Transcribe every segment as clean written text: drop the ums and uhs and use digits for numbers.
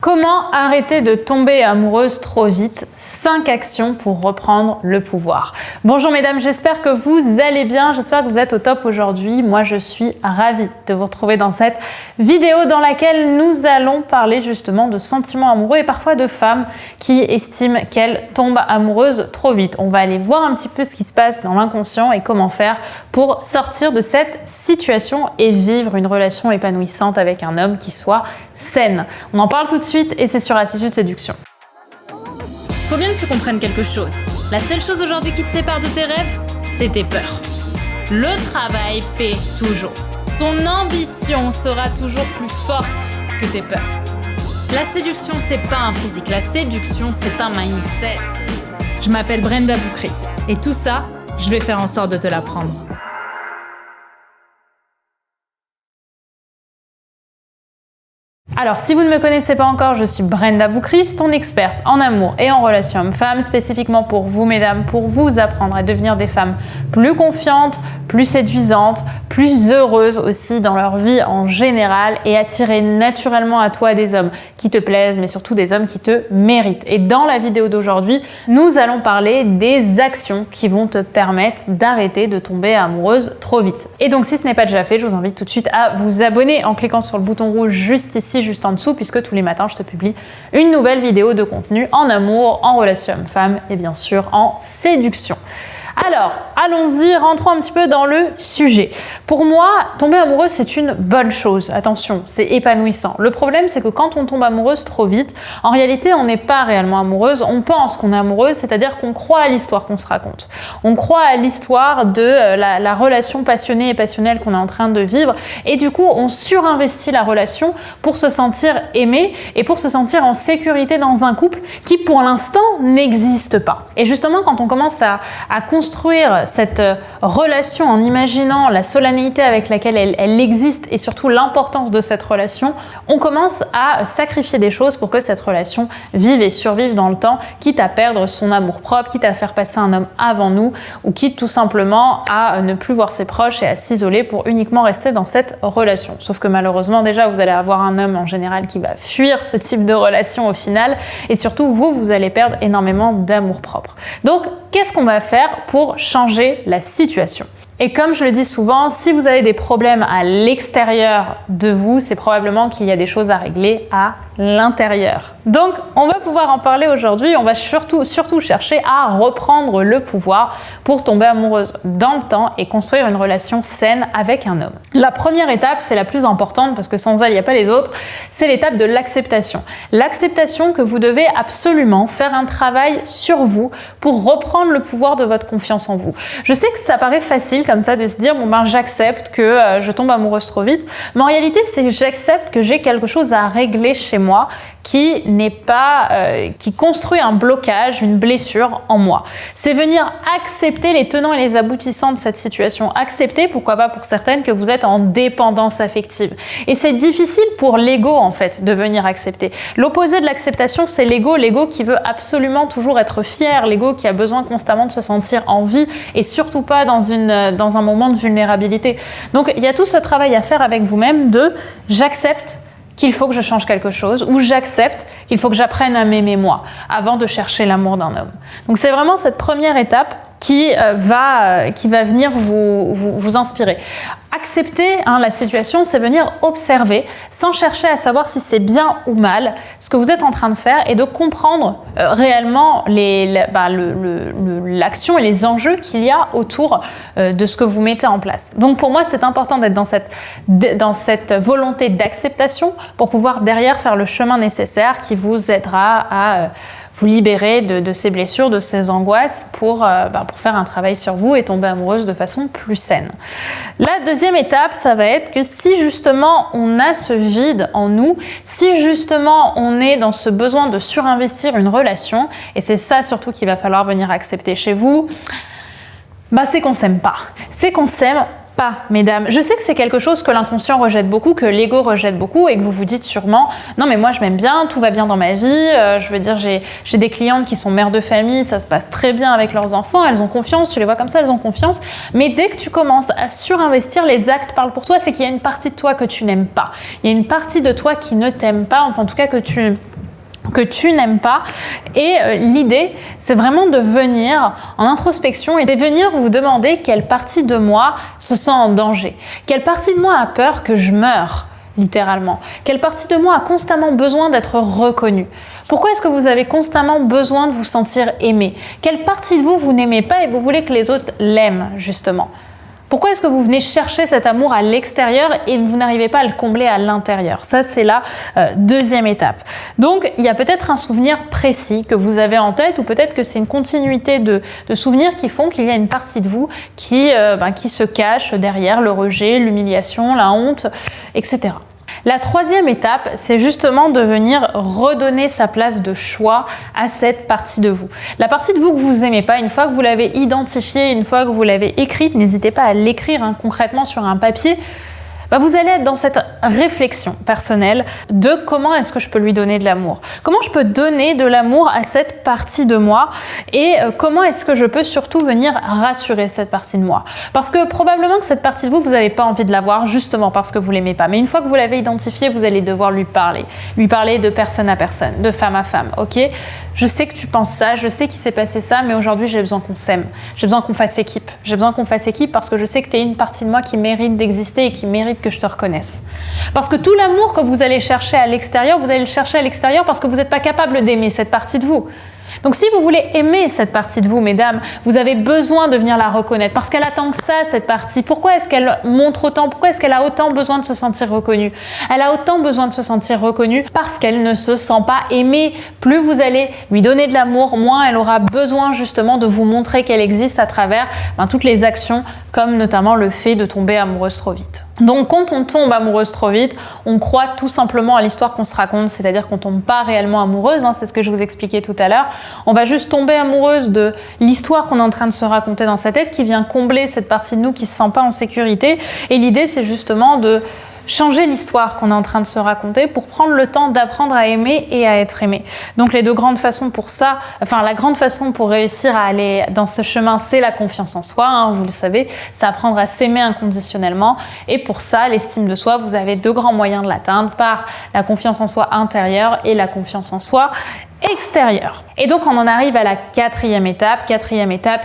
Comment arrêter de tomber amoureuse trop vite? 5 actions pour reprendre le pouvoir. Bonjour mesdames, j'espère que vous allez bien, j'espère que vous êtes au top aujourd'hui. Moi je suis ravie de vous retrouver dans cette vidéo dans laquelle nous allons parler justement de sentiments amoureux et parfois de femmes qui estiment qu'elles tombent amoureuses trop vite. On va aller voir un petit peu ce qui se passe dans l'inconscient et comment faire pour sortir de cette situation et vivre une relation épanouissante avec un homme qui soit saine. On en parle tout de suite et c'est sur Attitude Séduction. Faut bien que tu comprennes quelque chose. La seule chose aujourd'hui qui te sépare de tes rêves, c'est tes peurs. Le travail paie toujours. Ton ambition sera toujours plus forte que tes peurs. La séduction, c'est pas un physique. La séduction, c'est un mindset. Je m'appelle Brenda Boukris et tout ça, je vais faire en sorte de te l'apprendre. Alors, si vous ne me connaissez pas encore, je suis Brenda Boukris, ton experte en amour et en relations hommes-femmes, spécifiquement pour vous, mesdames, pour vous apprendre à devenir des femmes plus confiantes, plus séduisantes, plus heureuses aussi dans leur vie en général et attirer naturellement à toi des hommes qui te plaisent, mais surtout des hommes qui te méritent. Et dans la vidéo d'aujourd'hui, nous allons parler des actions qui vont te permettre d'arrêter de tomber amoureuse trop vite. Et donc, si ce n'est pas déjà fait, je vous invite tout de suite à vous abonner en cliquant sur le bouton rouge juste ici, juste en dessous, puisque tous les matins, je te publie une nouvelle vidéo de contenu en amour, en relation homme-femme et bien sûr en séduction. Alors, allons-y, rentrons un petit peu dans le sujet. Pour moi, tomber amoureuse, c'est une bonne chose. Attention, c'est épanouissant. Le problème, c'est que quand on tombe amoureuse trop vite, en réalité, on n'est pas réellement amoureuse. On pense qu'on est amoureuse, c'est-à-dire qu'on croit à l'histoire qu'on se raconte. On croit à l'histoire de la relation passionnée et passionnelle qu'on est en train de vivre. Et du coup, on surinvestit la relation pour se sentir aimé et pour se sentir en sécurité dans un couple qui, pour l'instant, n'existe pas. Et justement, quand on commence à construire cette relation en imaginant la solennité avec laquelle elle existe et surtout l'importance de cette relation, on commence à sacrifier des choses pour que cette relation vive et survive dans le temps, quitte à perdre son amour-propre, quitte à faire passer un homme avant nous ou quitte tout simplement à ne plus voir ses proches et à s'isoler pour uniquement rester dans cette relation. Sauf que malheureusement déjà vous allez avoir un homme en général qui va fuir ce type de relation au final et surtout vous allez perdre énormément d'amour-propre. Donc qu'est-ce qu'on va faire pour changer la situation? Et comme je le dis souvent, si vous avez des problèmes à l'extérieur de vous, c'est probablement qu'il y a des choses à régler à l'intérieur. Donc, on va pouvoir en parler aujourd'hui. On va surtout chercher à reprendre le pouvoir pour tomber amoureuse dans le temps et construire une relation saine avec un homme. La première étape, c'est la plus importante parce que sans elle, il n'y a pas les autres, c'est l'étape de l'acceptation. L'acceptation que vous devez absolument faire un travail sur vous pour reprendre le pouvoir de votre confiance en vous. Je sais que ça paraît facile comme ça de se dire j'accepte que je tombe amoureuse trop vite, mais en réalité c'est j'accepte que j'ai quelque chose à régler chez moi qui n'est pas qui construit un blocage, une blessure en moi. C'est venir accepter les tenants et les aboutissants de cette situation, accepter, pourquoi pas pour certaines, que vous êtes en dépendance affective. Et c'est difficile pour l'ego en fait de venir accepter. L'opposé de l'acceptation, c'est l'ego qui veut absolument toujours être fier, l'ego qui a besoin constamment de se sentir en vie et surtout pas dans un moment de vulnérabilité. Donc il y a tout ce travail à faire avec vous-même de j'accepte qu'il faut que je change quelque chose ou j'accepte qu'il faut que j'apprenne à m'aimer moi avant de chercher l'amour d'un homme. Donc c'est vraiment cette première étape qui va venir vous inspirer. Accepter la situation, c'est venir observer sans chercher à savoir si c'est bien ou mal ce que vous êtes en train de faire et de comprendre réellement l'action et les enjeux qu'il y a autour de ce que vous mettez en place. Donc pour moi, c'est important d'être dans cette volonté d'acceptation pour pouvoir derrière faire le chemin nécessaire qui vous aidera à vous libérer de ces blessures, de ces angoisses pour faire un travail sur vous et tomber amoureuse de façon plus saine. La deuxième étape, ça va être que si justement on a ce vide en nous, si justement on est dans ce besoin de surinvestir une relation, et c'est ça surtout qu'il va falloir venir accepter chez vous, c'est qu'on s'aime pas. C'est qu'on s'aime pas, mesdames. Je sais que c'est quelque chose que l'inconscient rejette beaucoup, que l'ego rejette beaucoup et que vous vous dites sûrement « Non mais moi je m'aime bien, tout va bien dans ma vie, je veux dire j'ai des clientes qui sont mères de famille, ça se passe très bien avec leurs enfants, elles ont confiance, tu les vois comme ça, elles ont confiance. » Mais dès que tu commences à surinvestir, les actes parlent pour toi, c'est qu'il y a une partie de toi que tu n'aimes pas. Il y a une partie de toi qui ne t'aime pas, enfin en tout cas que tu que tu n'aimes pas. Et l'idée, c'est vraiment de venir en introspection et de venir vous demander quelle partie de moi se sent en danger. Quelle partie de moi a peur que je meure, littéralement. Quelle partie de moi a constamment besoin d'être reconnue. Pourquoi est-ce que vous avez constamment besoin de vous sentir aimé? Quelle partie de vous n'aimez pas et vous voulez que les autres l'aiment, justement? Pourquoi est-ce que vous venez chercher cet amour à l'extérieur et vous n'arrivez pas à le combler à l'intérieur? Ça, c'est la deuxième étape. Donc, il y a peut-être un souvenir précis que vous avez en tête ou peut-être que c'est une continuité de souvenirs qui font qu'il y a une partie de vous qui se cache derrière le rejet, l'humiliation, la honte, etc. La troisième étape, c'est justement de venir redonner sa place de choix à cette partie de vous. La partie de vous que vous n'aimez pas, une fois que vous l'avez identifiée, une fois que vous l'avez écrite, n'hésitez pas à l'écrire concrètement sur un papier. Vous allez être dans cette réflexion personnelle de comment est-ce que je peux lui donner de l'amour. Comment je peux donner de l'amour à cette partie de moi et comment est-ce que je peux surtout venir rassurer cette partie de moi. Parce que probablement que cette partie de vous, vous n'avez pas envie de la voir justement parce que vous ne l'aimez pas. Mais une fois que vous l'avez identifiée, vous allez devoir lui parler. Lui parler de personne à personne, de femme à femme, ok ? Je sais que tu penses ça, je sais qu'il s'est passé ça, mais aujourd'hui j'ai besoin qu'on s'aime. J'ai besoin qu'on fasse équipe. J'ai besoin qu'on fasse équipe parce que je sais que tu es une partie de moi qui mérite d'exister et qui mérite que je te reconnaisse. Parce que tout l'amour que vous allez chercher à l'extérieur, vous allez le chercher à l'extérieur parce que vous n'êtes pas capable d'aimer cette partie de vous. Donc si vous voulez aimer cette partie de vous, mesdames, vous avez besoin de venir la reconnaître parce qu'elle attend que ça, cette partie. Pourquoi est-ce qu'elle montre autant? Pourquoi est-ce qu'elle a autant besoin de se sentir reconnue? Elle a autant besoin de se sentir reconnue parce qu'elle ne se sent pas aimée. Plus vous allez lui donner de l'amour, moins elle aura besoin justement de vous montrer qu'elle existe à travers toutes les actions, comme notamment le fait de tomber amoureuse trop vite. Donc quand on tombe amoureuse trop vite, on croit tout simplement à l'histoire qu'on se raconte, c'est-à-dire qu'on tombe pas réellement amoureuse, c'est ce que je vous expliquais tout à l'heure. On va juste tomber amoureuse de l'histoire qu'on est en train de se raconter dans sa tête qui vient combler cette partie de nous qui se sent pas en sécurité. Et l'idée, c'est justement de changer l'histoire qu'on est en train de se raconter pour prendre le temps d'apprendre à aimer et à être aimé. Donc les deux grandes façons pour ça, la grande façon pour réussir à aller dans ce chemin, c'est la confiance en soi, vous le savez, c'est apprendre à s'aimer inconditionnellement. Et pour ça, l'estime de soi, vous avez deux grands moyens de l'atteindre par la confiance en soi intérieure et la confiance en soi extérieure. Et donc on en arrive à la quatrième étape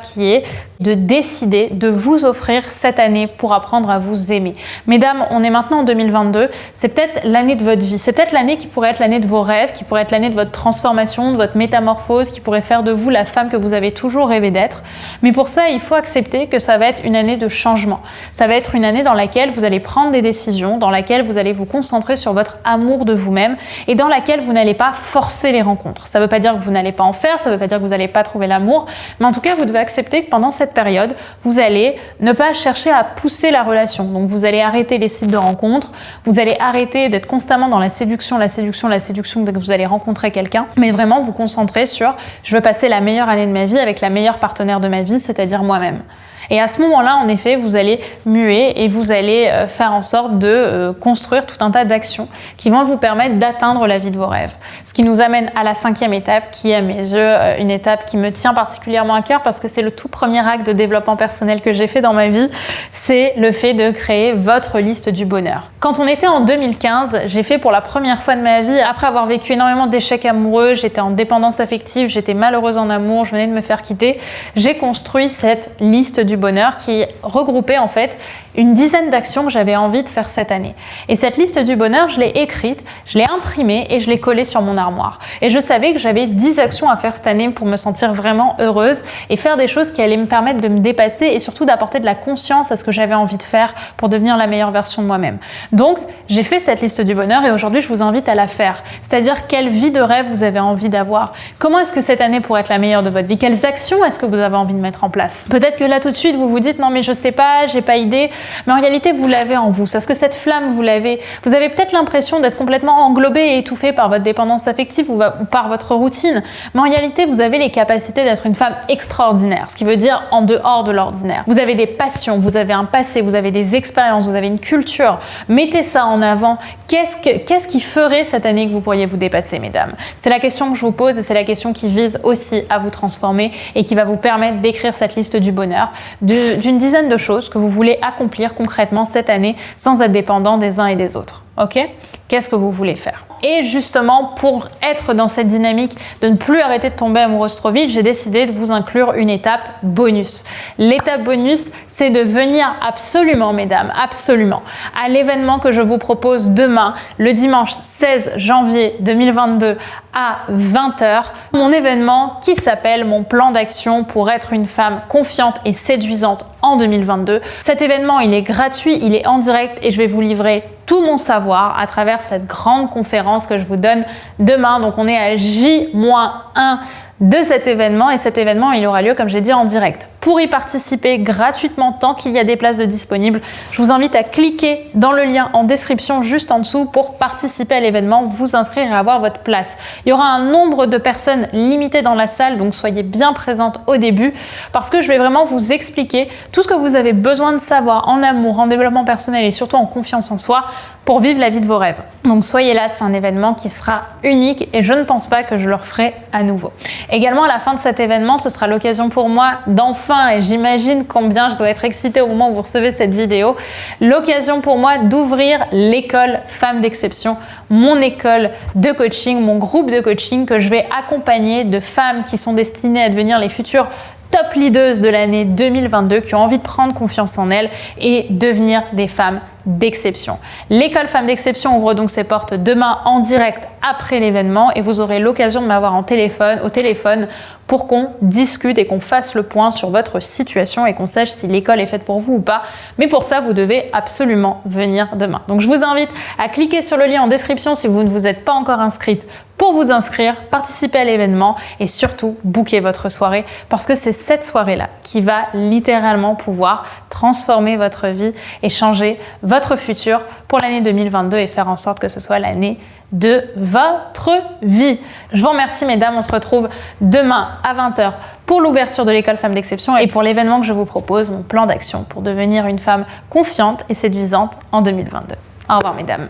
qui est de décider de vous offrir cette année pour apprendre à vous aimer. Mesdames, on est maintenant en 2022, c'est peut-être l'année de votre vie, c'est peut-être l'année qui pourrait être l'année de vos rêves, qui pourrait être l'année de votre transformation, de votre métamorphose, qui pourrait faire de vous la femme que vous avez toujours rêvé d'être. Mais pour ça, il faut accepter que ça va être une année de changement. Ça va être une année dans laquelle vous allez prendre des décisions, dans laquelle vous allez vous concentrer sur votre amour de vous-même et dans laquelle vous n'allez pas forcer les rencontres. Ça ne veut pas dire que vous n'allez pas en faire, ça ne veut pas dire que vous n'allez pas trouver l'amour, mais en tout cas, vous devez accepter que pendant cette période, vous allez ne pas chercher à pousser la relation. Donc, vous allez arrêter les sites de rencontres, vous allez arrêter d'être constamment dans la séduction dès que vous allez rencontrer quelqu'un, mais vraiment vous concentrer sur « je veux passer la meilleure année de ma vie avec la meilleure partenaire de ma vie, c'est-à-dire moi-même ». Et à ce moment-là, en effet, vous allez muer et vous allez faire en sorte de construire tout un tas d'actions qui vont vous permettre d'atteindre la vie de vos rêves. Ce qui nous amène à la cinquième étape, qui est à mes yeux une étape qui me tient particulièrement à cœur parce que c'est le tout premier acte de développement personnel que j'ai fait dans ma vie, c'est le fait de créer votre liste du bonheur. Quand on était en 2015, j'ai fait pour la première fois de ma vie, après avoir vécu énormément d'échecs amoureux, j'étais en dépendance affective, j'étais malheureuse en amour, je venais de me faire quitter, j'ai construit cette liste du bonheur qui regroupait en fait une dizaine d'actions que j'avais envie de faire cette année. Et cette liste du bonheur, je l'ai écrite, je l'ai imprimée et je l'ai collée sur mon armoire. Et je savais que j'avais 10 actions à faire cette année pour me sentir vraiment heureuse et faire des choses qui allaient me permettre de me dépasser et surtout d'apporter de la conscience à ce que j'avais envie de faire pour devenir la meilleure version de moi-même. Donc, j'ai fait cette liste du bonheur et aujourd'hui, je vous invite à la faire. C'est-à-dire quelle vie de rêve vous avez envie d'avoir. Comment est-ce que cette année pourrait être la meilleure de votre vie? Quelles actions est-ce que vous avez envie de mettre en place? Peut-être que là, tout de suite, vous vous dites non mais je sais pas, j'ai pas idée, mais en réalité vous l'avez en vous parce que cette flamme vous avez peut-être l'impression d'être complètement englobé et étouffé par votre dépendance affective ou par votre routine, mais en réalité vous avez les capacités d'être une femme extraordinaire, ce qui veut dire en dehors de l'ordinaire. Vous avez des passions, vous avez un passé, vous avez des expériences, vous avez une culture, mettez ça en avant. Qu'est-ce qui ferait cette année que vous pourriez vous dépasser, mesdames? C'est la question que je vous pose et c'est la question qui vise aussi à vous transformer et qui va vous permettre d'écrire cette liste du bonheur, d'une dizaine de choses que vous voulez accomplir concrètement cette année sans être dépendant des uns et des autres. ok? Qu'est-ce que vous voulez faire? Et justement, pour être dans cette dynamique de ne plus arrêter de tomber amoureuse trop vite, j'ai décidé de vous inclure une étape bonus. L'étape bonus, c'est de venir absolument, mesdames, absolument, à l'événement que je vous propose demain, le dimanche 16 janvier 2022 à 20h. Mon événement qui s'appelle Mon plan d'action pour être une femme confiante et séduisante en 2022. Cet événement, il est gratuit, il est en direct et je vais vous livrer tout mon savoir à travers cette grande conférence que je vous donne demain. Donc on est à J-1 de cet événement et cet événement il aura lieu comme j'ai dit en direct. Pour y participer gratuitement tant qu'il y a des places de disponibles, je vous invite à cliquer dans le lien en description juste en dessous pour participer à l'événement, vous inscrire et avoir votre place. Il y aura un nombre de personnes limité dans la salle, donc soyez bien présentes au début parce que je vais vraiment vous expliquer tout ce que vous avez besoin de savoir en amour, en développement personnel et surtout en confiance en soi pour vivre la vie de vos rêves. Donc soyez là, c'est un événement qui sera unique et je ne pense pas que je le referai à nouveau. Également à la fin de cet événement, ce sera l'occasion pour moi d'enfin, et j'imagine combien je dois être excitée au moment où vous recevez cette vidéo, l'occasion pour moi d'ouvrir l'école Femmes d'Exception, mon école de coaching, mon groupe de coaching que je vais accompagner de femmes qui sont destinées à devenir les futures top leaders de l'année 2022 qui ont envie de prendre confiance en elles et devenir des femmes d'exception. L'école Femmes d'Exception ouvre donc ses portes demain en direct après l'événement et vous aurez l'occasion de m'avoir au téléphone pour qu'on discute et qu'on fasse le point sur votre situation et qu'on sache si l'école est faite pour vous ou pas. Mais pour ça, vous devez absolument venir demain. Donc je vous invite à cliquer sur le lien en description si vous ne vous êtes pas encore inscrite pour vous inscrire, participer à l'événement et surtout booker votre soirée parce que c'est cette soirée-là qui va littéralement pouvoir transformer votre vie et changer votre futur pour l'année 2022 et faire en sorte que ce soit l'année de votre vie. Je vous remercie mesdames, on se retrouve demain à 20h pour l'ouverture de l'école Femmes d'Exception et pour l'événement que je vous propose, mon plan d'action pour devenir une femme confiante et séduisante en 2022. Au revoir mesdames.